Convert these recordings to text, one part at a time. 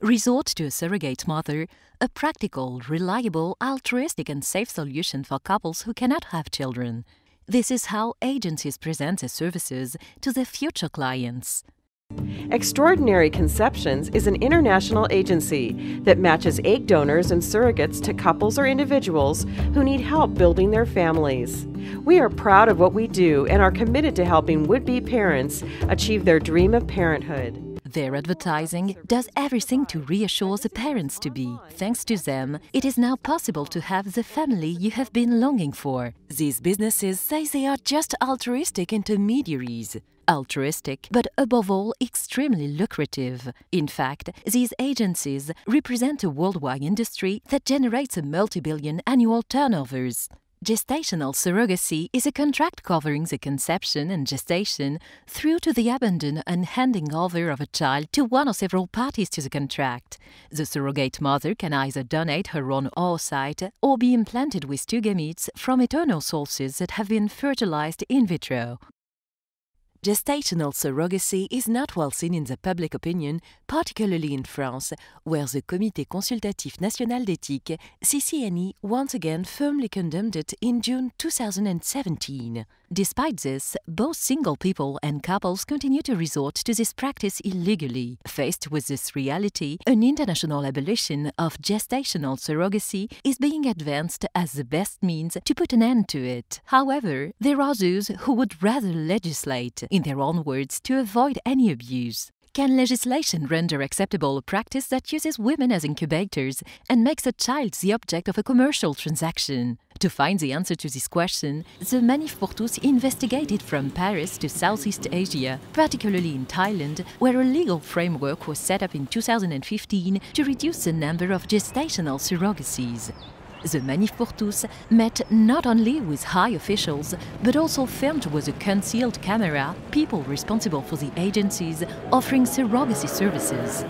Resort to a surrogate mother, a practical, reliable, altruistic and safe solution for couples who cannot have children. This is how agencies present their services to their future clients. Extraordinary Conceptions is an international agency that matches egg donors and surrogates to couples or individuals who need help building their families. We are proud of what we do and are committed to helping would-be parents achieve their dream of parenthood. Their advertising does everything to reassure the parents-to-be. Thanks to them, it is now possible to have the family you have been longing for. These businesses say they are just altruistic intermediaries. Altruistic, but above all, extremely lucrative. In fact, these agencies represent a worldwide industry that generates a multi-billion annual turnovers. Gestational surrogacy is a contract covering the conception and gestation through to the abandon and handing over of a child to one or several parties to the contract. The surrogate mother can either donate her own oocyte or be implanted with two gametes from eternal sources that have been fertilized in vitro. Gestational surrogacy is not well seen in the public opinion, particularly in France, where the Comité Consultatif National d'Éthique, CCNE, once again firmly condemned it in June 2017. Despite this, both single people and couples continue to resort to this practice illegally. Faced with this reality, an international abolition of gestational surrogacy is being advanced as the best means to put an end to it. However, there are those who would rather legislate, in their own words, to avoid any abuse. Can legislation render acceptable a practice that uses women as incubators and makes a child the object of a commercial transaction? To find the answer to this question, the Manif pour tous investigated from Paris to Southeast Asia, particularly in Thailand, where a legal framework was set up in 2015 to reduce the number of gestational surrogacies. The Manif pour tous met not only with high officials, but also filmed with a concealed camera people responsible for the agencies offering surrogacy services.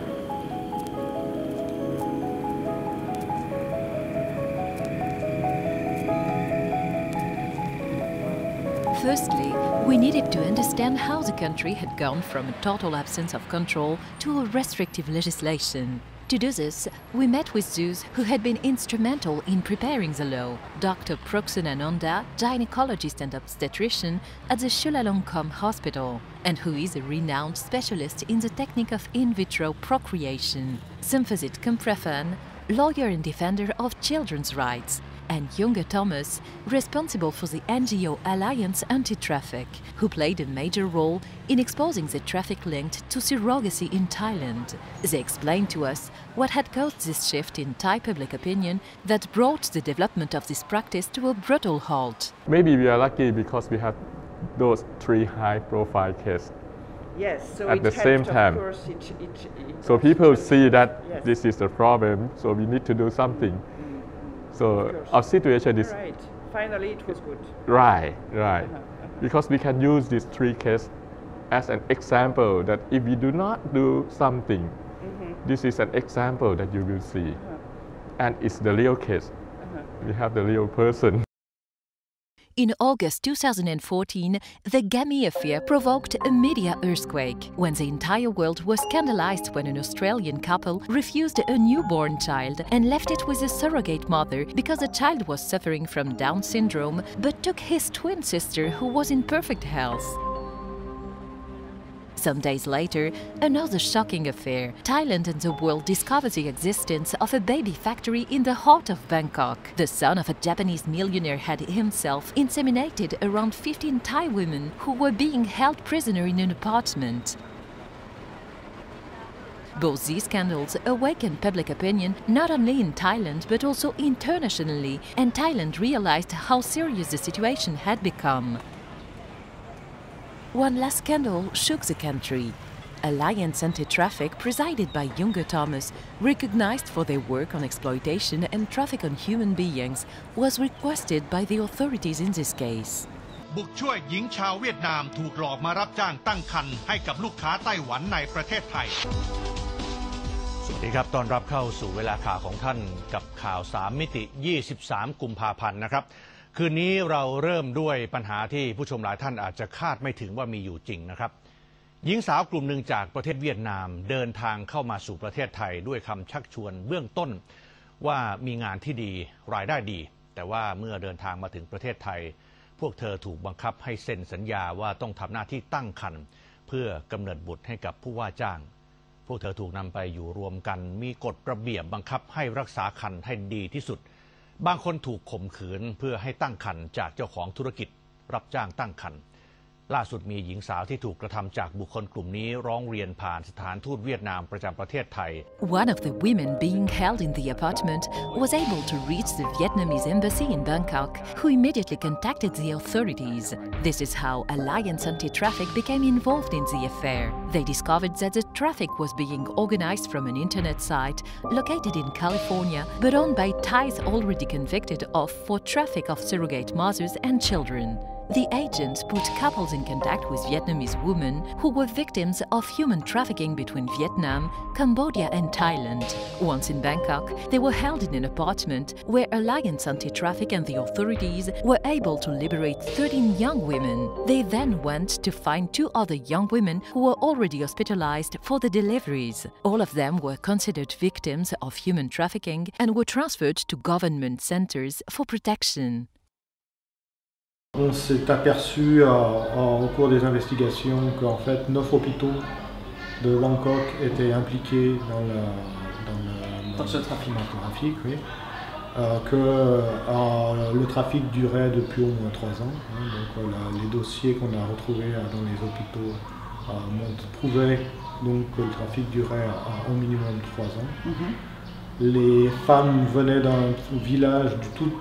Firstly, we needed to understand how the country had gone from a total absence of control to a restrictive legislation. To do this, we met with those who had been instrumental in preparing the law. Dr. Proksunananda, gynecologist and obstetrician at the Chulalongkorn Hospital, and who is a renowned specialist in the technique of in vitro procreation. Symphosit Kumprafan, lawyer and defender of children's rights, and Junge Thomas, responsible for the NGO Alliance Anti-Traffic, who played a major role in exposing the traffic linked to surrogacy in Thailand. They explained to us what had caused this shift in Thai public opinion that brought the development of this practice to a brutal halt. Maybe we are lucky because we have those three high-profile cases. Yes, so at the same time. So people see that yes, this is the problem, so we need to do something. So our situation is... Right. Finally it was good. Right. Because we can use these three cases as an example that if we do not do something, this is an example that you will see. And it's the real case. We have the real person. In August 2014, the Gammy affair provoked a media earthquake when the entire world was scandalized when an Australian couple refused a newborn child and left it with a surrogate mother because the child was suffering from Down syndrome but took his twin sister who was in perfect health. Some days later, another shocking affair. Thailand and the world discovered the existence of a baby factory in the heart of Bangkok. The son of a Japanese millionaire had himself inseminated around 15 Thai women who were being held prisoner in an apartment. Both these scandals awakened public opinion not only in Thailand but also internationally, and Thailand realized how serious the situation had become. One last scandal shook the country. Alliance Anti-Traffic, presided by Junge Thomas, recognized for their work on exploitation and traffic on human beings, was requested by the authorities in this case. บุกช่วยหญิงชาวเวียดนามถูกหลอกมารับจ้างตั้งครรภ์ให้กับลูกค้าไต้หวันในประเทศไทย สวัสดีครับต้อนรับเข้าสู่เวลาข่าวของท่านกับข่าว3มิติ23 กุมภาพันธ์นะครับ คืนนี้เราเริ่มด้วยปัญหาที่ผู้ชมหลายท่านอาจจะคาดไม่ถึงว่ามีอยู่จริงนะครับ หญิงสาวกลุ่มหนึ่งจากประเทศเวียดนามเดินทางเข้ามาสู่ประเทศไทยด้วยคำชักชวนเบื้องต้นว่ามีงานที่ดีรายได้ดีแต่ว่าเมื่อเดินทางมาถึงประเทศไทยพวกเธอถูกบังคับให้เซ็นสัญญาว่าต้องทำหน้าที่ตั้งครรภ์เพื่อกำเนิดบุตรให้กับผู้ว่าจ้างพวกเธอถูกนำไปอยู่รวมกันมีกฎระเบียบบังคับให้รักษาครรภ์ให้ดีที่สุดบางคนถูกข่มขืนเพื่อให้ตั้งครรภ์จากเจ้าของธุรกิจรับจ้างตั้งครรภ์ล่าสุดมีหญิงสาวที่ถูกกระทำจากบุคคลกลุ่มนี้ร้องเรียนผ่านสถานทูตเวียดนามประจำประเทศไทย One of the women being held in the apartment was able to reach the Vietnamese embassy in Bangkok, who immediately contacted the authorities. This is how Alliance Anti-Traffic became involved in the affair. They discovered that the traffic was being organized from an internet site located in California, but owned by Thais already convicted of for traffic of surrogate mothers and children. The agents put couples in contact with Vietnamese women who were victims of human trafficking between Vietnam, Cambodia and Thailand. Once in Bangkok, they were held in an apartment where Alliance Anti-Traffic and the authorities were able to liberate 13 young women. They then went to find 2 other young women who were already hospitalized for the deliveries. All of them were considered victims of human trafficking and were transferred to government centers for protection. On s'est aperçu au cours des investigations qu'en fait 9 hôpitaux de Bangkok étaient impliqués dans ce trafic, oui. Que le trafic durait depuis au moins 3 ans. Donc les dossiers qu'on a retrouvés dans les hôpitaux prouvaient donc que le trafic durait au minimum 3 ans. Les femmes venaient d'un village,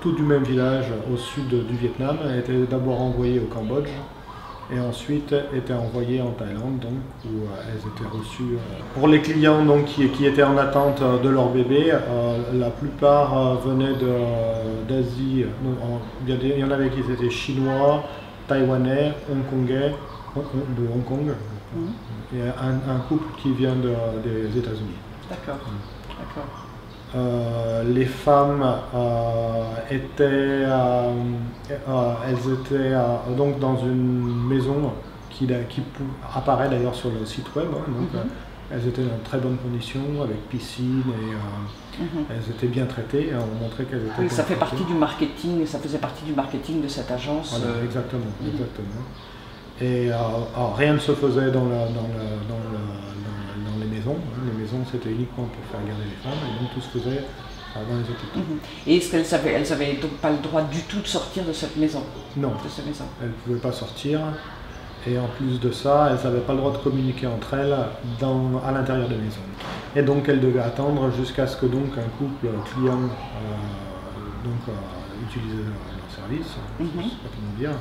tout du même village au sud du Vietnam, étaient d'abord envoyées au Cambodge et ensuite étaient envoyées en Thaïlande, donc, où elles étaient reçues. Pour les clients donc, qui étaient en attente de leur bébé, la plupart venaient d'Asie. Il y en avait qui étaient chinois, taïwanais, hongkongais, de Hong Kong, et un couple qui vient des États-Unis. D'accord. D'accord. Les femmes étaient donc dans une maison qui apparaît d'ailleurs sur le site web. Donc, elles étaient dans de très bonnes conditions, avec piscine et elles étaient bien traitées. On montrait qu'elles étaient. Oui, ça fait partie du marketing, ça faisait partie du marketing de cette agence. Voilà, exactement, exactement. Et rien ne se faisait dans les maisons. Les maisons, c'était uniquement pour faire garder les femmes, et donc tout se faisait dans les hôpitaux. Et est-ce qu'elles avaient donc pas le droit du tout de sortir de cette maison? Non, elles ne pouvaient pas sortir. Et en plus de ça, elles n'avaient pas le droit de communiquer entre elles à l'intérieur des maisons. Et donc elles devaient attendre jusqu'à ce que donc un couple client utilise leur service, je ne sais pas comment dire.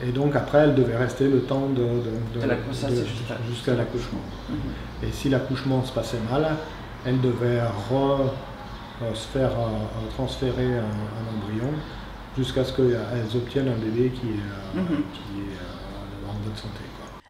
Et donc après, elle devait rester le temps jusqu'à l'accouchement. Et si l'accouchement se passait mal, elle devait se faire transférer un embryon jusqu'à ce qu'elles obtiennent un bébé qui est en bonne santé.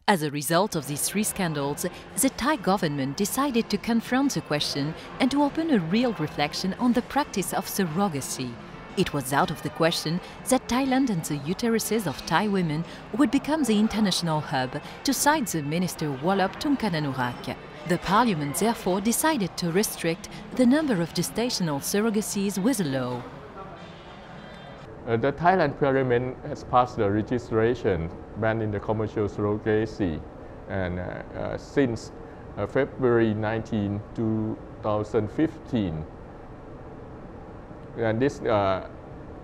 As a result of these 3 scandals, the Thai government decided to confront the question and to open a real reflection on the practice of surrogacy. It was out of the question that Thailand and the uteruses of Thai women would become the international hub to cite the minister Walop Tungkananurak. The parliament therefore decided to restrict the number of gestational surrogacies with a law. The Thailand Parliament has passed the registration banning the commercial surrogacy, and since February 19, 2015. And this,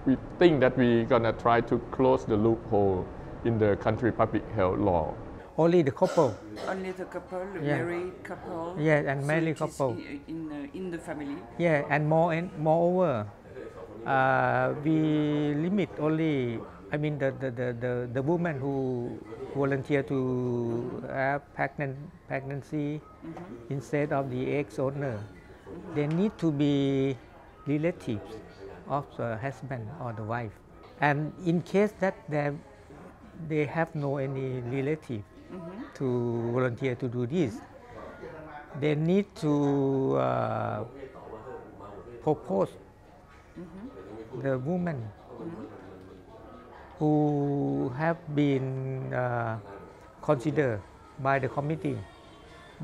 we think that we're gonna try to close the loophole in the country public health law. Only the couple. Only the couple, married couple. Yeah, and married couple. In the family. Yeah, and moreover, we limit only. I mean, the woman who volunteer to have pregnancy instead of the egg donor, they need to be relatives of the husband or the wife, and in case that they have no any relative to volunteer to do this, they need to propose the woman who have been considered by the committee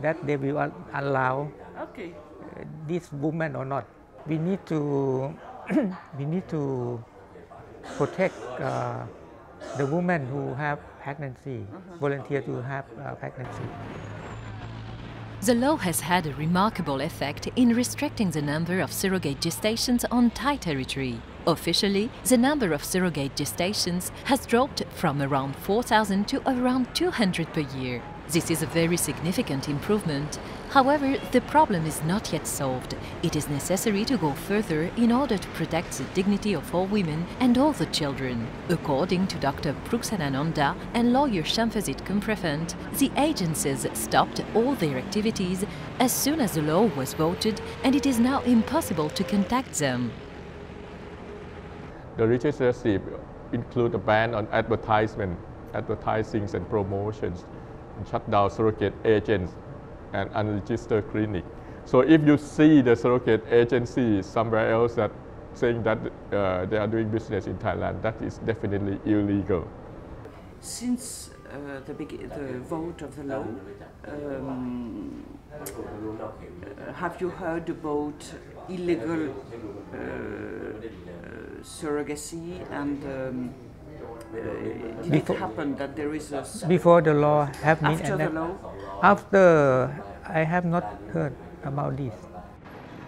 that they will allow this woman or not. We need to we need to protect the women who have pregnancy, volunteer to have pregnancy. The law has had a remarkable effect in restricting the number of surrogate gestations on Thai territory. Officially, the number of surrogate gestations has dropped from around 4,000 to around 200 per year. This is a very significant improvement. However, the problem is not yet solved. It is necessary to go further in order to protect the dignity of all women and all the children. According to Dr. Pruksanananda and lawyer Shamfazit Kumprafant, the agencies stopped all their activities as soon as the law was voted, and it is now impossible to contact them. The legislative include a ban on advertising and promotions, and shut down surrogate agents and unregistered clinic. So if you see the surrogate agency somewhere else that saying that they are doing business in Thailand, that is definitely illegal. Since the vote of the law, have you heard about illegal surrogacy, and did it happen that there is a... Before the law have been after the law? After, I have not heard about this.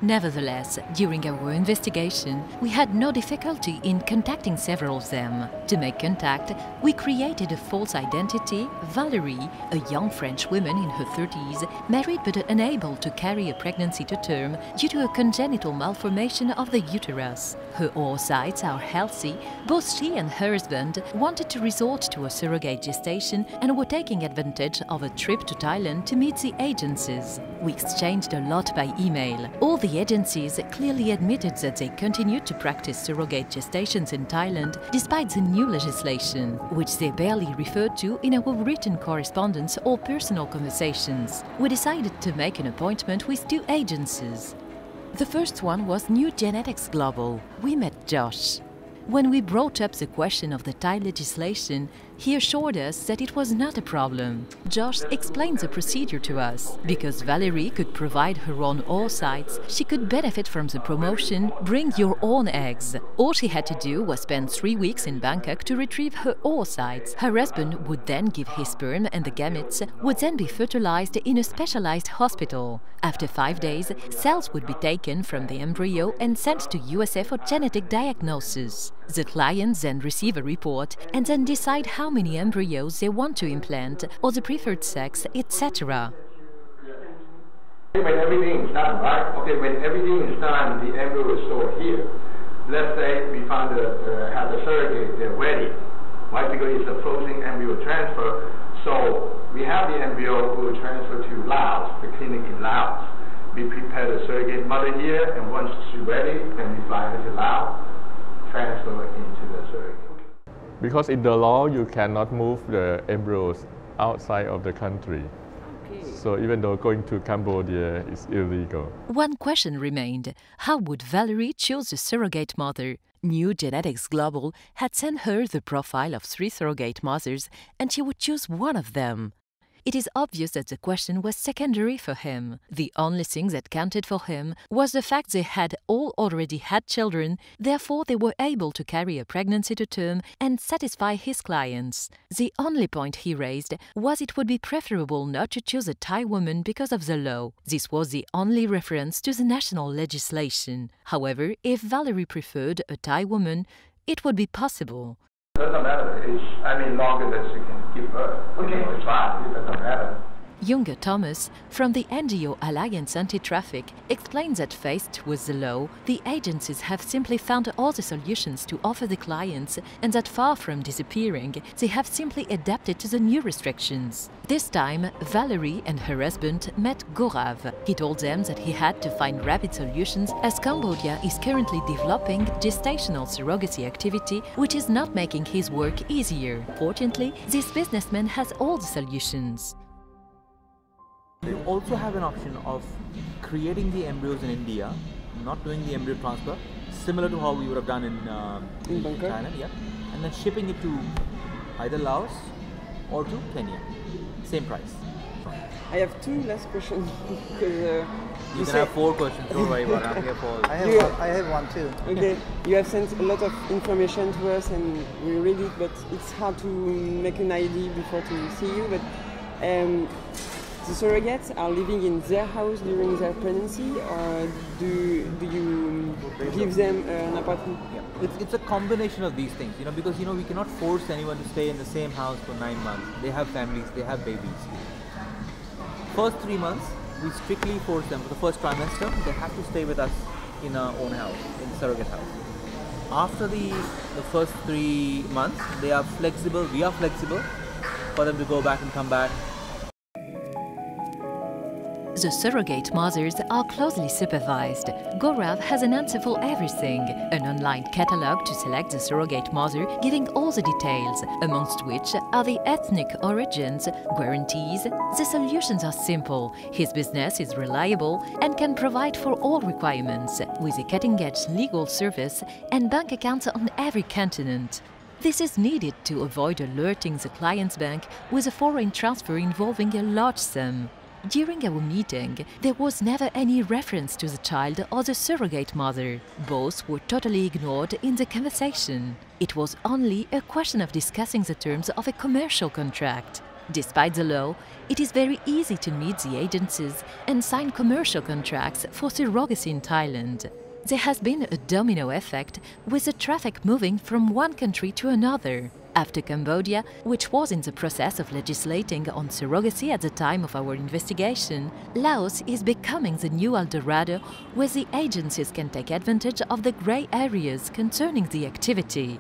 Nevertheless, during our investigation, we had no difficulty in contacting several of them. To make contact, we created a false identity, Valérie, a young French woman in her 30s, married but unable to carry a pregnancy to term due to a congenital malformation of the uterus. Her oocytes are healthy. Both she and her husband wanted to resort to a surrogate gestation and were taking advantage of a trip to Thailand to meet the agencies. We exchanged a lot by email. All the agencies clearly admitted that they continued to practice surrogate gestations in Thailand despite the new legislation, which they barely referred to in our written correspondence or personal conversations. We decided to make an appointment with two agencies. The first one was New Genetics Global. We met Josh. When we brought up the question of the Thai legislation, he assured us that it was not a problem. Josh explained the procedure to us. Because Valérie could provide her own oocytes, she could benefit from the promotion "Bring Your Own Eggs." All she had to do was spend 3 weeks in Bangkok to retrieve her oocytes. Her husband would then give his sperm, and the gametes would then be fertilized in a specialized hospital. After 5 days, cells would be taken from the embryo and sent to USA for genetic diagnosis. The clients then receive a report and then decide how many embryos they want to implant or the preferred sex, etc. When everything is done, right? Okay, when everything is done, the embryo is stored here. Let's say we found have the surrogate, they're ready, right? Because it's a frozen embryo transfer. So we have the embryo who will transfer to Laos, the clinic in Laos. We prepare the surrogate mother here, and once she's ready, then we fly her to Laos, transfer into the surrogate. Because in the law, you cannot move the embryos outside of the country. So even though going to Cambodia is illegal. One question remained. How would Valérie choose a surrogate mother? New Genetics Global had sent her the profile of 3 surrogate mothers, and she would choose one of them. It is obvious that the question was secondary for him. The only thing that counted for him was the fact they had all already had children, therefore they were able to carry a pregnancy to term and satisfy his clients. The only point he raised was it would be preferable not to choose a Thai woman because of the law. This was the only reference to the national legislation. However, if Valérie preferred a Thai woman, it would be possible. Doesn't matter. Longer than she can give birth. Okay, it's fine. It doesn't matter. Younger Thomas, from the NGO Alliance Anti-Traffic, explains that faced with the law, the agencies have simply found other solutions to offer the clients, and that far from disappearing, they have simply adapted to the new restrictions. This time, Valérie and her husband met Gaurav. He told them that he had to find rapid solutions as Cambodia is currently developing gestational surrogacy activity, which is not making his work easier. Fortunately, this businessman has all the solutions. You also have an option of creating the embryos in India, not doing the embryo transfer, similar to how we would have done in Thailand, yeah. And and then shipping it to either Laos or to Kenya. Same price. I have two last questions. Because, you can have 4 questions, don't worry about it. I'm here for... I have one too. Okay, you have sent a lot of information to us and we read it, but it's hard to make an idea before to see you. But the surrogates are living in their house during their pregnancy, or do you give them an apartment? Yeah. It's a combination of these things, because we cannot force anyone to stay in the same house for 9 months. They have families, they have babies. First 3 months, we strictly force them for the first trimester. They have to stay with us in our own house, in the surrogate house. After the first 3 months, they are flexible. We are flexible for them to go back and come back. The surrogate mothers are closely supervised. Gaurav has an answer for everything, an online catalogue to select the surrogate mother, giving all the details, amongst which are the ethnic origins, guarantees. The solutions are simple. His business is reliable and can provide for all requirements, with a cutting-edge legal service and bank accounts on every continent. This is needed to avoid alerting the client's bank with a foreign transfer involving a large sum. During our meeting, there was never any reference to the child or the surrogate mother. Both were totally ignored in the conversation. It was only a question of discussing the terms of a commercial contract. Despite the law, it is very easy to meet the agencies and sign commercial contracts for surrogacy in Thailand. There has been a domino effect, with the traffic moving from one country to another. After Cambodia, which was in the process of legislating on surrogacy at the time of our investigation, Laos is becoming the new El Dorado, where the agencies can take advantage of the grey areas concerning the activity.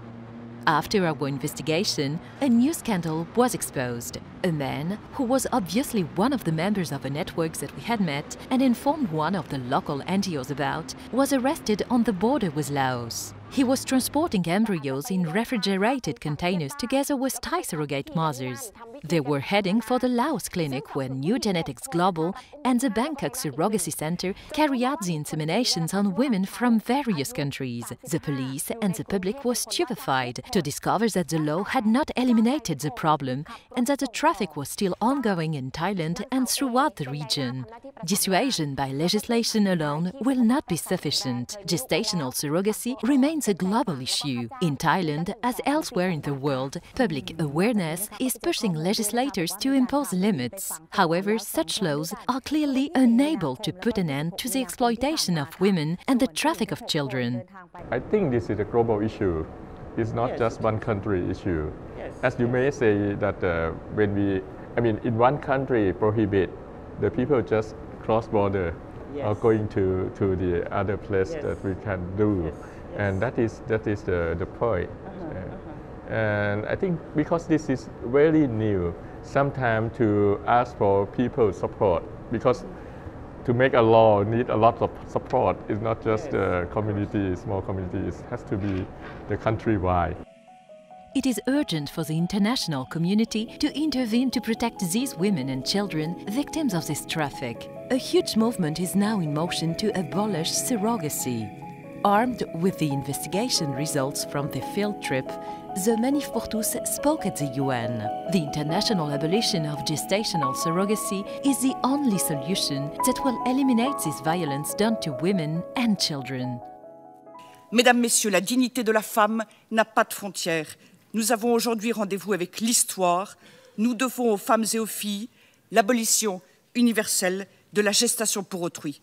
After our investigation, a new scandal was exposed. A man, who was obviously one of the members of the networks that we had met and informed one of the local NGOs about, was arrested on the border with Laos. He was transporting embryos in refrigerated containers together with Thai surrogate mothers. They were heading for the Laos clinic where New Genetics Global and the Bangkok Surrogacy Center carry out the inseminations on women from various countries. The police and the public were stupefied to discover that the law had not eliminated the problem and that the traffic was still ongoing in Thailand and throughout the region. Dissuasion by legislation alone will not be sufficient. Gestational surrogacy remains a global issue. In Thailand, as elsewhere in the world, public awareness is pushing legislators to impose limits. However, such laws are clearly unable to put an end to the exploitation of women and the traffic of children. I think this is a global issue. It's not just one country issue. As you may say that in one country prohibit, the people just cross border or going to the other place that we can do. And that is the point. And I think because this is very new, sometimes to ask for people's support, because to make a law need a lot of support. It's not just the community, small communities. It has to be the countrywide. It is urgent for the international community to intervene to protect these women and children victims of this traffic. A huge movement is now in motion to abolish surrogacy. Armed with the investigation results from the field trip, the Manif pour tous spoke at the UN. The international abolition of gestational surrogacy is the only solution that will eliminate this violence done to women and children. Mesdames, Messieurs, la dignité de la femme n'a pas de frontières. Nous avons aujourd'hui rendez-vous avec l'histoire. Nous devons aux femmes et aux filles l'abolition universelle de la gestation pour autrui.